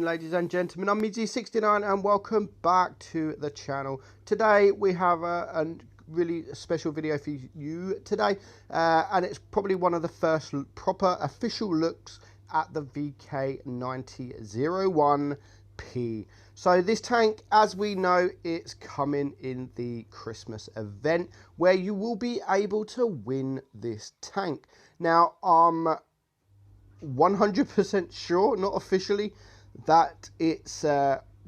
ladies and gentlemen. I'm Meadsy69 and welcome back to the channel. Today we have a really special video for you today, and it's probably one of the first proper official looks at the VK9001P. So this tank, as we know, it's coming in the Christmas event where you will be able to win this tank. Now, 100% sure, not officially, that it's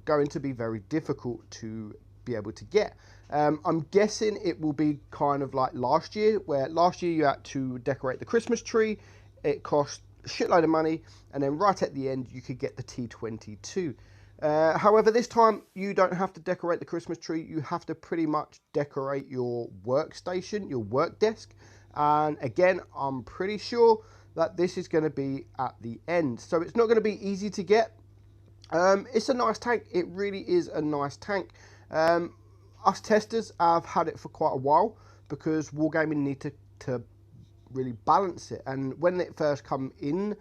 going to be very difficult to be able to get. I'm guessing it will be kind of like last year, where last year you had to decorate the Christmas tree. It cost a shitload of money, and then right at the end you could get the T22. However, this time you don't have to decorate the Christmas tree. You have to pretty much decorate your workstation, your work desk. And again, I'm pretty sure that this is going to be at the end, so it's not going to be easy to get. It's a nice tank. It really is a nice tank. Us testers have had it for quite a while because Wargaming need to really balance it, and when it first come in,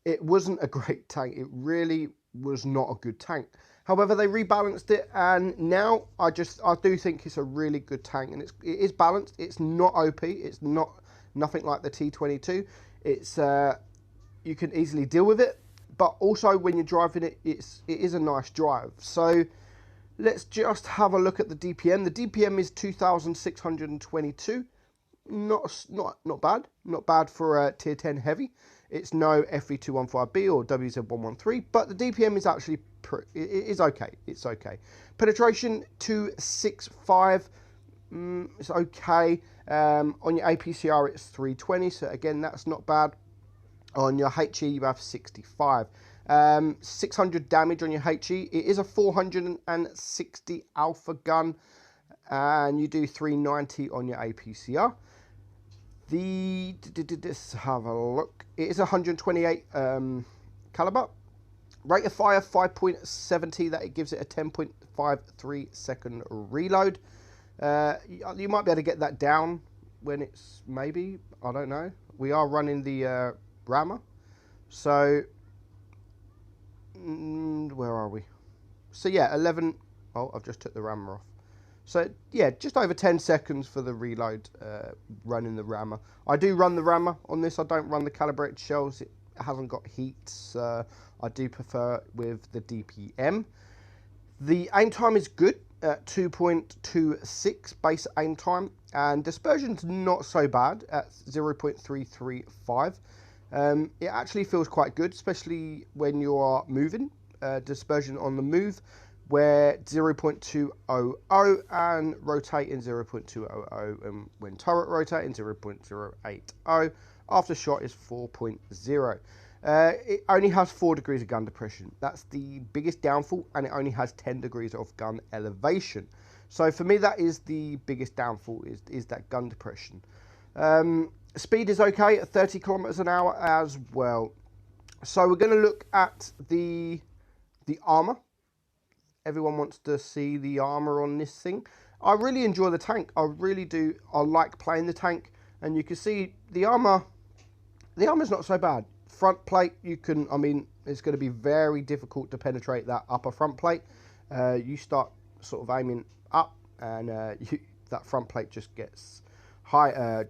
it wasn't a great tank. It really was not a good tank. However, they rebalanced it, and now I do think it's a really good tank, and it is balanced. It's not OP. It's nothing like the T22. It's you can easily deal with it, but also when you're driving it, it is a nice drive. So let's just have a look at the DPM. The DPM is 2,622. Not bad for a tier 10 heavy. It's no FV215B or WZ113, but the DPM is actually okay. It's okay. Penetration 265. It's okay. On your APCR it's 320, so again that's not bad. On your HE you have 65. 600 damage on your HE. It is a 460 alpha gun, and you do 390 on your APCR. Let's have a look. It is 128 caliber. Rate of fire 5.70. That it gives it a 10.53 second reload. You might be able to get that down when it's maybe, I don't know. We are running the rammer, so where are we? So yeah, 11. Oh, I've just took the rammer off. So yeah, just over 10 seconds for the reload running the rammer. I do run the rammer on this. I don't run the calibrated shells. It hasn't got heats. I do prefer it with the DPM. The aim time is good at 2.26 base aim time, and dispersion's not so bad at 0.335. It actually feels quite good, especially when you are moving. Dispersion on the move, where 0.200 and rotating 0.200, and when turret rotating 0.080. After shot is 4.0. It only has 4 degrees of gun depression. That's the biggest downfall, and it only has 10 degrees of gun elevation. So for me, that is the biggest downfall, is that gun depression. Speed is okay at 30 kilometers an hour as well. So we're going to look at the armor. Everyone wants to see the armor on this thing. I really enjoy the tank. I really do. I like playing the tank, and you can see the armor. The armor's not so bad. Front plate, it's going to be very difficult to penetrate that upper front plate. You start sort of aiming up, and that front plate just gets higher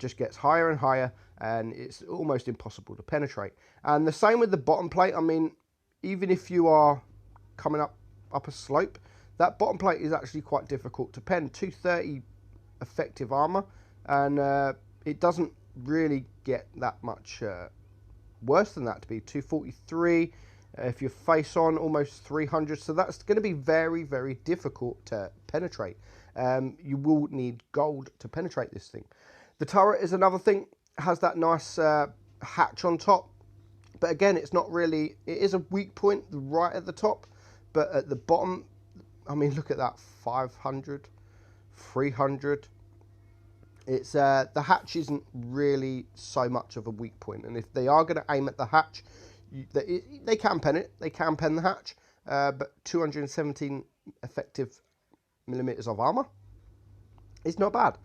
and higher, and it's almost impossible to penetrate. And the same with the bottom plate. Even if you are coming up a slope, that bottom plate is actually quite difficult to pen. 230 effective armor, and it doesn't really get that much worse than that to be 243. If you're face on, almost 300. So that's going to be very, very difficult to penetrate. You will need gold to penetrate this thing. The turret is another thing. It has that nice hatch on top, but again, it's not really. It is a weak point right at the top, but at the bottom, look at that, 500, 300. It's the hatch isn't really so much of a weak point, and if they are going to aim at the hatch, they can pen it. They can pen the hatch, but 217 effective millimeters of armor is not bad.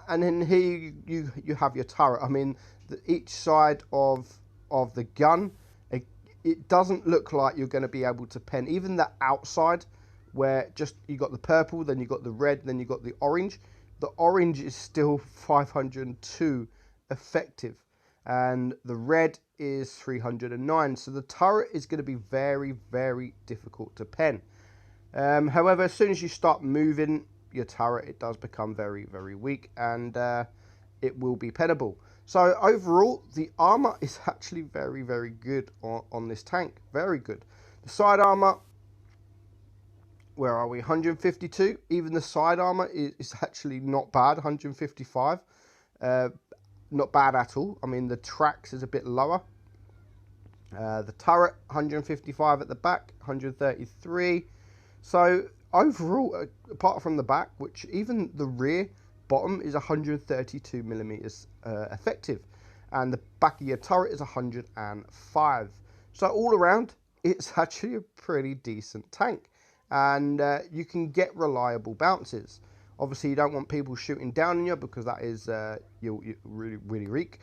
And then here you have your turret. Each side of the gun it doesn't look like you're going to be able to pen even the outside, where just you got the purple, then you got the red, then you got the orange. The orange is still 502 effective, and the red is 309. So the turret is going to be very, very difficult to pen. However, as soon as you start moving your turret, it does become very, very weak, and it will be pennable. So overall, the armor is actually very, very good on this tank. Very good. The side armor, where are we? 152. Even the side armor is actually not bad. 155. Not bad at all. I mean, the tracks is a bit lower. The turret, 155 at the back, 133. So overall, apart from the back, which even the rear bottom is 132 millimeters effective, and the back of your turret is 105. So all around, it's actually a pretty decent tank, and you can get reliable bounces. Obviously, you don't want people shooting down on you, because that is you'll really, really reek.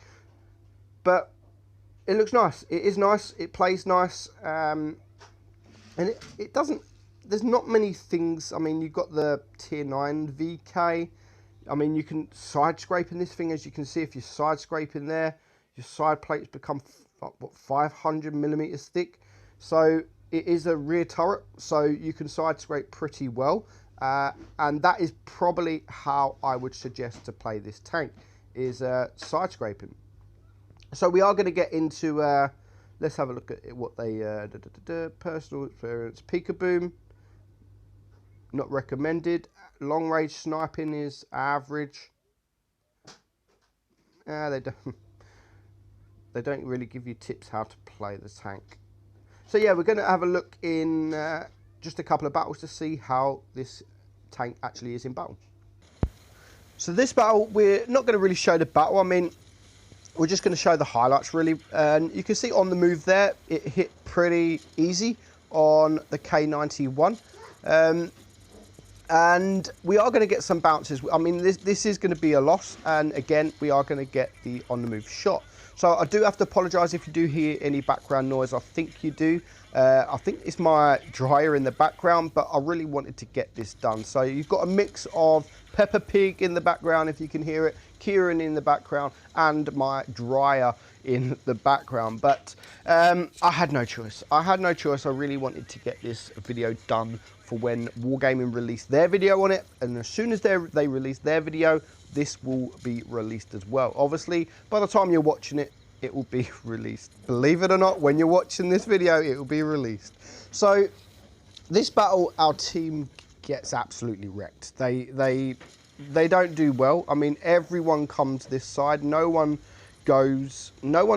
But it looks nice. It is nice. It plays nice, and it doesn't. There's not many things. I mean, you've got the tier 9 VK. I mean, you can side scrape in this thing, as you can see. If you side scrape in there, your side plates become what, 500 millimeters thick. So it is a rear turret, so you can side scrape pretty well. And that is probably how I would suggest to play this tank, is side scraping. So we are going to get into, let's have a look at what they, personal experience, peekaboo, not recommended. Long range sniping is average. They don't really give you tips how to play the tank. So yeah, we're going to have a look in just a couple of battles to see how this tank actually is in battle. So this battle, we're not going to really show the battle. I mean, we're just going to show the highlights really. And you can see on the move there, it hit pretty easy on the K91. And we are going to get some bounces. I mean, this is going to be a loss, and again, we are going to get the on the move shot. So I do have to apologise if you do hear any background noise. I think you do. I think it's my dryer in the background, but I really wanted to get this done. So you've got a mix of Peppa Pig in the background, if you can hear it, Kieran in the background, and my dryer in the background. But I had no choice. I really wanted to get this video done for when Wargaming released their video on it, and as soon as they release their video, this will be released as well. Obviously, by the time you're watching it, it will be released. Believe it or not, when you're watching this video, it will be released. So this battle, our team gets absolutely wrecked. They don't do well. I mean, everyone comes this side. No one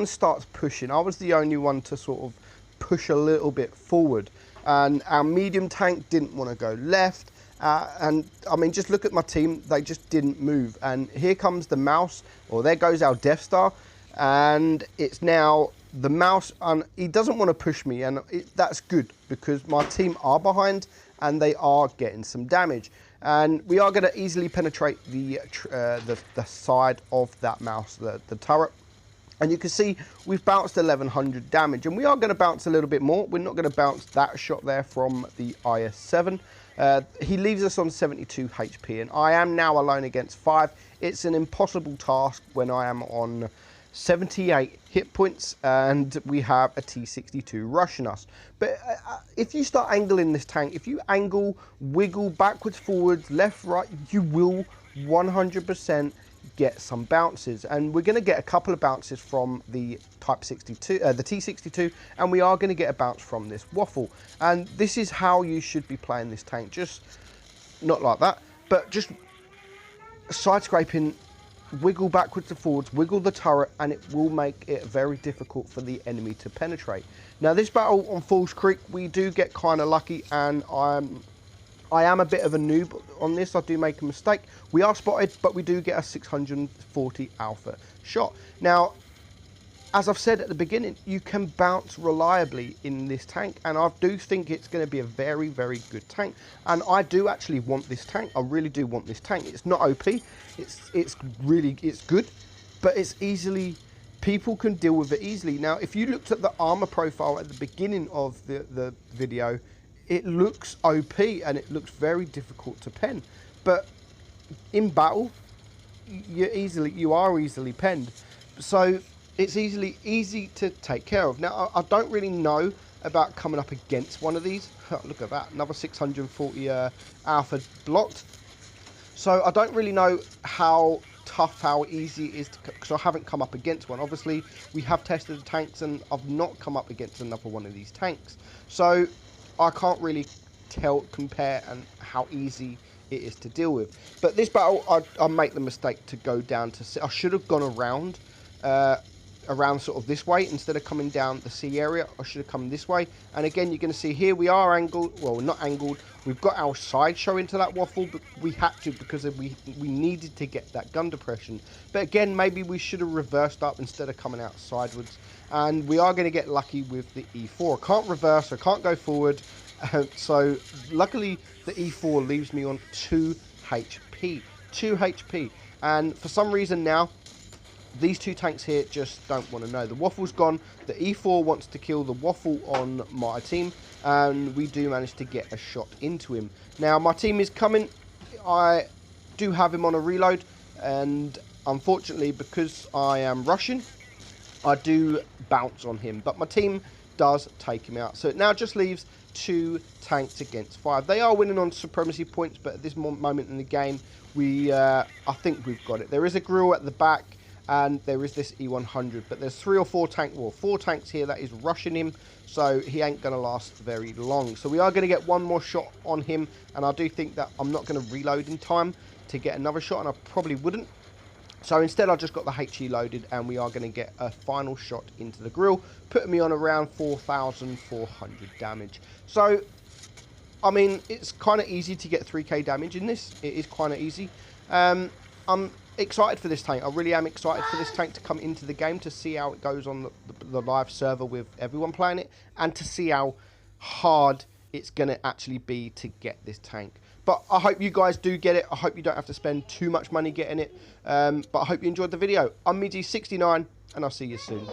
starts pushing. I was the only one to sort of push a little bit forward, and our medium tank didn't want to go left. And I mean, just look at my team, they just didn't move. And here comes the mouse, or there goes our Death Star, and it's now the mouse, and he doesn't want to push me, and that's good, because my team are behind and they are getting some damage, and we are going to easily penetrate the side of that mouse, the turret. And you can see we've bounced 1100 damage, and we are going to bounce a little bit more. We're not going to bounce that shot there from the IS-7. He leaves us on 72 HP, and I am now alone against 5. It's an impossible task when I am on 78 hit points and we have a T62 rushing us. But if you start angling this tank, if you angle, wiggle backwards, forwards, left, right, you will 100% get some bounces, and we're going to get a couple of bounces from the Type 62, the T62, and we are going to get a bounce from this waffle. And this is how you should be playing this tank, just not like that, but just side scraping, wiggle backwards and forwards, wiggle the turret, and it will make it very difficult for the enemy to penetrate. Now this battle on Falls Creek, we do get kind of lucky, and I am a bit of a noob on this. I do make a mistake. We are spotted, but we do get a 640 alpha shot. Now, as I've said at the beginning, you can bounce reliably in this tank, and I do think it's going to be a very, very good tank. And I do actually want this tank. I really do want this tank. It's not OP. It's good, but it's easily people can deal with it easily. Now, if you looked at the armor profile at the beginning of the video, it looks OP and it looks very difficult to pen. But in battle, you are easily penned. So it's easy to take care of. Now, I don't really know about coming up against one of these. Look at that, another 640 alpha blocked. So I don't really know how tough, how easy it is, because I haven't come up against one. Obviously, we have tested the tanks, and I've not come up against another one of these tanks. So I can't really compare and how easy it is to deal with. But this battle, I make the mistake to go down to... I should have gone around sort of this way instead of coming down the C area. I should have come this way. And again, you're going to see here we are angled. Well, not angled. We've got our side show into that waffle, but we had to because we needed to get that gun depression. But again, maybe we should have reversed up instead of coming out sideways. And we are going to get lucky with the E4. I can't reverse. I can't go forward. So luckily, the E4 leaves me on 2 HP. 2 HP. And for some reason now, these two tanks here just don't want to know. The waffle's gone. The E4 wants to kill the waffle on my team. And we do manage to get a shot into him. Now, my team is coming. I do have him on a reload. And unfortunately, because I am rushing, I do bounce on him. But my team does take him out. So it now just leaves 2 tanks against 5. They are winning on supremacy points. But at this moment in the game, I think we've got it. There is a grill at the back. And there is this E100, but there's 3 or 4 tanks here that is rushing him, so he ain't going to last very long. So we are going to get one more shot on him, and I do think that I'm not going to reload in time to get another shot, and I probably wouldn't. So instead I just got the HE loaded, and we are going to get a final shot into the grill, putting me on around 4,400 damage. So, I mean, it's kind of easy to get 3k damage in this. It is kind of easy. I'm excited for this tank. I really am excited for this tank to come into the game, to see how it goes on the live server with everyone playing it, and to see how hard it's going to actually be to get this tank. But I hope you guys do get it. I hope you don't have to spend too much money getting it. But I hope you enjoyed the video. I'm Meadsy69, and I'll see you soon.